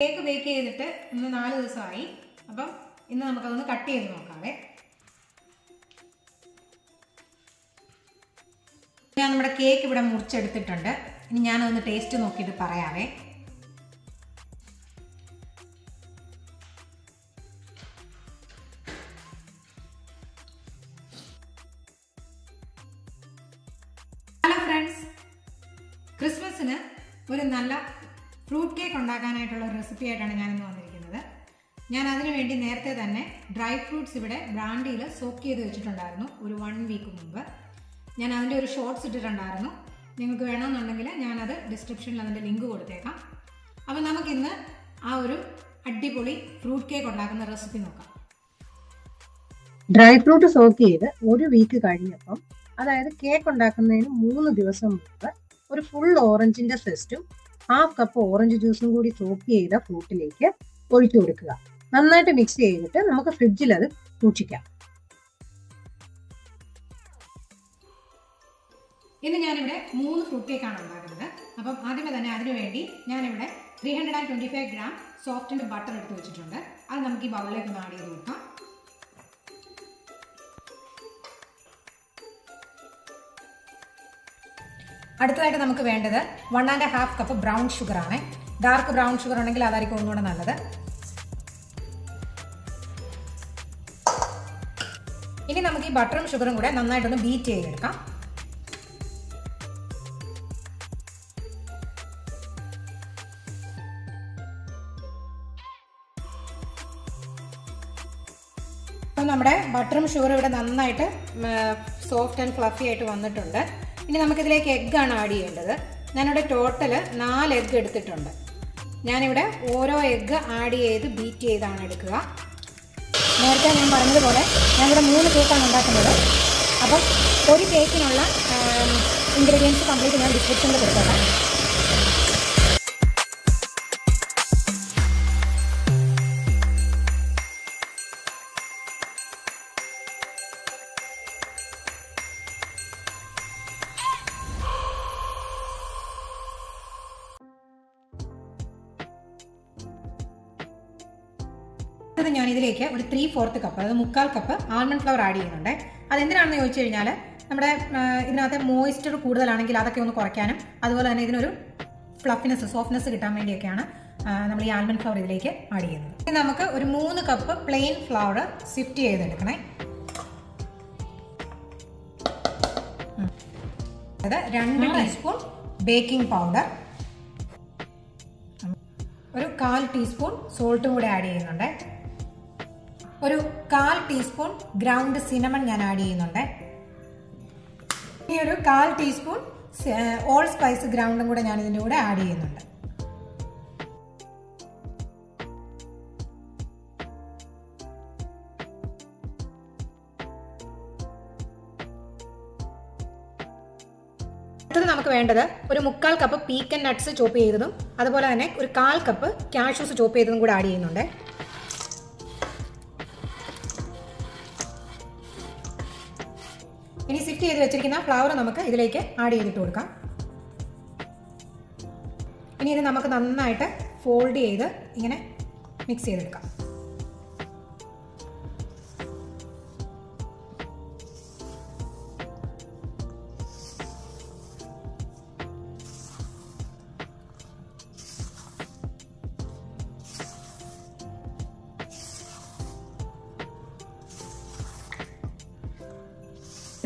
Cake bake ചെയ്തിട്ട് ഇന്ന് 4 ദിവസമായി. അപ്പം ഇന്ന് നമുക്കതൊന്ന് കട്ട് ചെയ്ത് നോക്കാവേ. ഞാൻ നമ്മുടെ കേക്ക് ഇവിടെ മുറിച്ചെടുത്തിട്ടുണ്ട്. ഇനി ഞാനൊന്ന് ടേസ്റ്റ് നോക്കിയിട്ട് പറയാവേ. ഹലോ ഫ്രണ്ട്സ്, ക്രിസ്മസിന് ഒരു നല്ല ഫ്രൂട്ട് കേക്ക് ഉണ്ടാക്കാനായിട്ടുള്ള ഒരു റെസിപ്പി ആയിട്ടാണ് ഞാനിന്ന് വന്നിരിക്കുന്നത്. ഞാൻ അതിനു വേണ്ടി നേരത്തെ തന്നെ ഡ്രൈ ഫ്രൂട്ട്സ് ഇവിടെ ബ്രാൻഡിയിൽ സോക്ക് ചെയ്ത് വെച്ചിട്ടുണ്ടായിരുന്നു ഒരു 1 വീക്ക് മുമ്പ്. ഞാൻ അതിൻ്റെ ഒരു ഷോർട്ട്സ് ഇട്ടിട്ടുണ്ടായിരുന്നു. നിങ്ങൾക്ക് വേണമെന്നുണ്ടെങ്കിൽ ഞാനത് ഡിസ്ക്രിപ്ഷനിൽ അതിൻ്റെ ലിങ്ക് കൊടുത്തേക്കാം. അപ്പോൾ നമുക്കിന്ന് ആ ഒരു അടിപൊളി ഫ്രൂട്ട് കേക്ക് ഉണ്ടാക്കുന്ന റെസിപ്പി നോക്കാം. ഡ്രൈ ഫ്രൂട്ട് സോക്ക് ചെയ്ത് 1 വീക്ക് കഴിഞ്ഞപ്പം, അതായത് കേക്ക് ഉണ്ടാക്കുന്നതിന് 3 ദിവസം മുമ്പ്, ഒരു ഫുൾ ഓറഞ്ചിന്റെ സെസ്റ്റും 1/2 കപ്പ് ഓറഞ്ച് ജ്യൂസും കൂടി സോക്ക് ചെയ്ത ഫ്രൂട്ടിലേക്ക് ഒഴിച്ചു കൊടുക്കുക. നന്നായിട്ട് മിക്സ് ചെയ്തിട്ട് നമുക്ക് ഫ്രിഡ്ജിൽ അത് സൂക്ഷിക്കാം. ഇന്ന് ഞാനിവിടെ 3 ഫ്രൂട്ട് കേക്കാണ് ഉണ്ടാക്കുന്നത്. അപ്പം ആദ്യമേ തന്നെ അതിനുവേണ്ടി ഞാനിവിടെ 325 ഗ്രാം സോഫ്റ്റ് ബട്ടർ എടുത്ത് വെച്ചിട്ടുണ്ട്. അത് നമുക്ക് ഈ ബൗളിലേക്ക് ഒന്ന് ആഡ് ചെയ്ത് കൊടുക്കാം. അടുത്തതായിട്ട് നമുക്ക് വേണ്ടത് 1.5 കപ്പ് ബ്രൗൺ ഷുഗർ ആണ്. ഡാർക്ക് ബ്രൗൺ ഷുഗർ ഉണ്ടെങ്കിൽ അതായിരിക്കും ഒന്നുകൂടെ നല്ലത്. ഇനി നമുക്ക് ഈ ബട്ടറും ഷുഗറും കൂടെ നന്നായിട്ടൊന്ന് ബീറ്റ് ചെയ്തെടുക്കാം. അപ്പം നമ്മുടെ ബട്ടറും ഷുഗറും ഇവിടെ നന്നായിട്ട് സോഫ്റ്റ് ആൻഡ് ഫ്ലഫി ആയിട്ട് വന്നിട്ടുണ്ട്. ഇനി നമുക്കിതിലേക്ക് എഗ്ഗാണ് ആഡ് ചെയ്യേണ്ടത്. ഞാനിവിടെ ടോട്ടൽ 4 എഗ്ഗ് എടുത്തിട്ടുണ്ട്. ഞാനിവിടെ ഓരോ എഗ്ഗ് ആഡ് ചെയ്ത് ബീറ്റ് ചെയ്താണ് എടുക്കുക. നേരത്തെ ഞാൻ പറഞ്ഞതുപോലെ ഞാനിവിടെ 3 കേക്കാണ് ഉണ്ടാക്കുന്നത്. അപ്പം ഒരു കേക്കിനുള്ള ഇൻഗ്രീഡിയൻസ് കംപ്ലീറ്റ് ഞാൻ ഡിസ്ക്രിപ്ഷനിൽ കൊടുത്തേക്കാം. ഞാൻ ഇതിലേക്ക് ഒരു 3/4 കപ്പ്, അതായത് 3/4 കപ്പ് ആൽമണ്ട് ഫ്ലവർ ആഡ് ചെയ്യുന്നുണ്ട്. അതെന്തിനാണെന്ന് ചോദിച്ചു കഴിഞ്ഞാൽ നമ്മുടെ ഇതിനകത്ത് മോയ്സ്ചർ കൂടുതലാണെങ്കിൽ അതൊക്കെ ഒന്ന് കുറയ്ക്കാനും, അതുപോലെ തന്നെ ഇതിനൊരു ഫ്ലഫിനെസ്, സോഫ്റ്റ്നെസ് കിട്ടാൻ വേണ്ടിയൊക്കെയാണ് നമ്മൾ ഈ ആൽമണ്ട് ഫ്ലവർ ഇതിലേക്ക് ആഡ് ചെയ്യുന്നത്. ഇനി നമുക്ക് ഒരു 3 കപ്പ് പ്ലെയിൻ ഫ്ലവർ സിഫ്റ്റ് ചെയ്തെടുക്കണേ. അത് 2 ടീസ്പൂൺ ബേക്കിംഗ് പൗഡർ, ഒരു 1/4 ടീസ്പൂൺ സോൾട്ടും കൂടെ ആഡ് ചെയ്യുന്നുണ്ട്. ഒരു 1/4 ടീസ്പൂൺ ഗ്രൗണ്ട് സിനമൺ ഞാൻ ആഡ് ചെയ്യുന്നുണ്ട്. ഇനി ഒരു 1/4 ടീസ്പൂൺ ഓൾ സ്പൈസ് ഗ്രൗണ്ടും കൂടെ ഞാൻ ഇതിൻ്റെ കൂടെ ആഡ് ചെയ്യുന്നുണ്ട്. അടുത്തത് നമുക്ക് വേണ്ടത് ഒരു 3/4 കപ്പ് പീക്കൻ നട്ട്സ് ചോപ്പ് ചെയ്തതും, അതുപോലെ തന്നെ ഒരു 1/4 കപ്പ് കാഷ്യൂസ് ചോപ്പ് ചെയ്തതും കൂടെ ആഡ് ചെയ്യുന്നുണ്ട്. ഇനി സിഫ്റ്റ് ചെയ്ത് വെച്ചിരിക്കുന്ന ഫ്ലവർ നമുക്ക് ഇതിലേക്ക് ആഡ് ചെയ്തിട്ട് കൊടുക്കാം. ഇനി ഇത് നമുക്ക് നന്നായിട്ട് ഫോൾഡ് ചെയ്ത് ഇങ്ങനെ മിക്സ് ചെയ്തെടുക്കാം.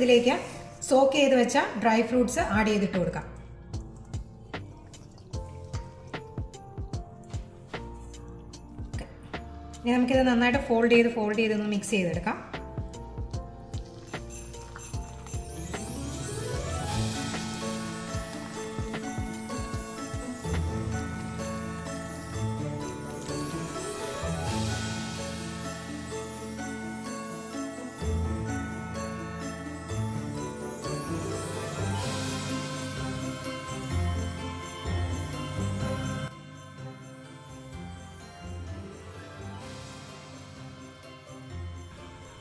ഇതിലേക്ക് സോക്ക് ചെയ്ത് വെച്ച ഡ്രൈ ഫ്രൂട്ട്സ് ആഡ് ചെയ്തിട്ട് കൊടുക്കാം. ഇനി നമുക്കിത് നന്നായിട്ട് ഫോൾഡ് ചെയ്ത് ഒന്ന് മിക്സ് ചെയ്തെടുക്കാം.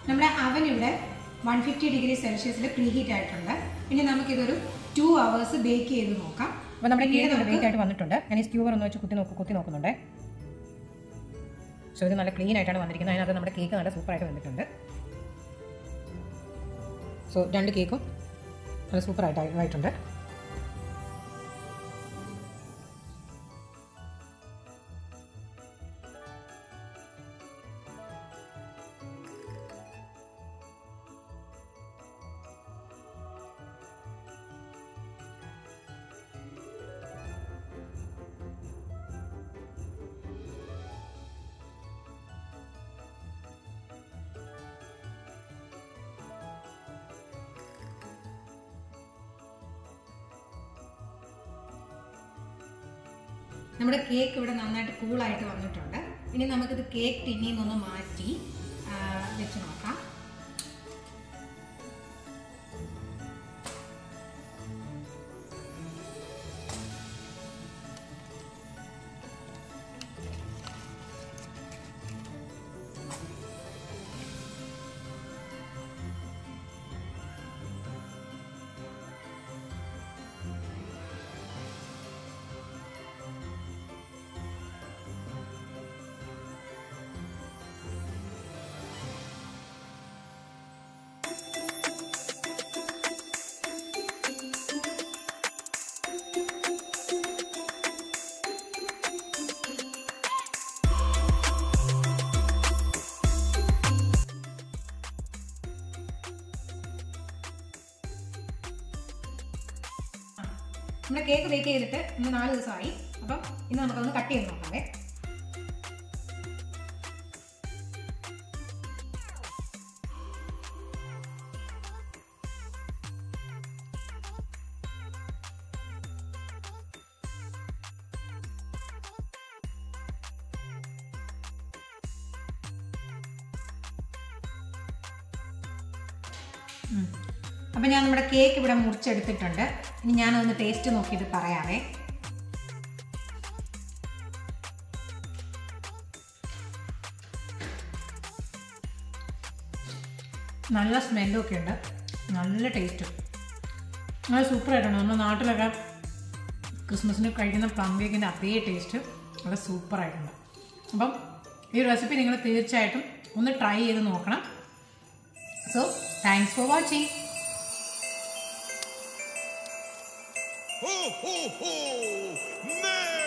നമ്മുടെ അവൻ ഇവിടെ 150 ഡിഗ്രി സെൽഷ്യസിൽ പ്രീ ഹീറ്റ് ആയിട്ടുണ്ട്. ഇനി നമുക്കിതൊരു 2 hours ബേക്ക് ചെയ്ത് നോക്കാം. അപ്പോൾ നമ്മുടെ കേക്ക് ബേക്ക് ആയിട്ട് വന്നിട്ടുണ്ട്. ഞാൻ ഈ സ്ക്യൂവർ ഒന്ന് വെച്ച് കുത്തി നോക്കുന്നുണ്ട്. സോ ഇത് നല്ല ക്ലീൻ ആയിട്ടാണ് വന്നിരിക്കുന്നത്. അതിനകത്ത് നമ്മുടെ കേക്ക് നല്ല സൂപ്പറായിട്ട് വന്നിട്ടുണ്ട്. സോ 2 കേക്കും നല്ല സൂപ്പറായിട്ടുണ്ട്. നമ്മുടെ കേക്ക് ഇവിടെ നന്നായിട്ട് കൂളായിട്ട് വന്നിട്ടുണ്ട്. ഇനി നമുക്കിത് കേക്ക് ടിന്നിൽ നിന്നൊന്ന് മാറ്റി വെച്ച് നോക്കാം. നമ്മുടെ കേക്ക് ബേക്ക് ചെയ്തിട്ട് ഇന്ന് 4 ദിവസമായി. അപ്പം ഇന്ന് നമുക്കൊന്ന് കട്ട് ചെയ്ത് നോക്കാവേ. അപ്പം ഞാൻ നമ്മുടെ കേക്ക് ഇവിടെ മുറിച്ചെടുത്തിട്ടുണ്ട്. ഇനി ഞാനൊന്ന് ടേസ്റ്റ് നോക്കിയിട്ട് പറയാവേ. നല്ല സ്മെല്ലൊക്കെ ഉണ്ട്, നല്ല ടേസ്റ്റും, നല്ല സൂപ്പറായിട്ടുണ്ട്. നമ്മുടെ നാട്ടിലൊക്കെ ക്രിസ്മസിന് കഴിക്കുന്ന പ്ലം കേക്കിൻ്റെ അതേ ടേസ്റ്റ് നല്ല സൂപ്പറായിട്ടുണ്ട്. അപ്പം ഈ റെസിപ്പി നിങ്ങൾ തീർച്ചയായിട്ടും ഒന്ന് ട്രൈ ചെയ്ത് നോക്കണം. So thanks for watching. Ho, ho, ho! Merry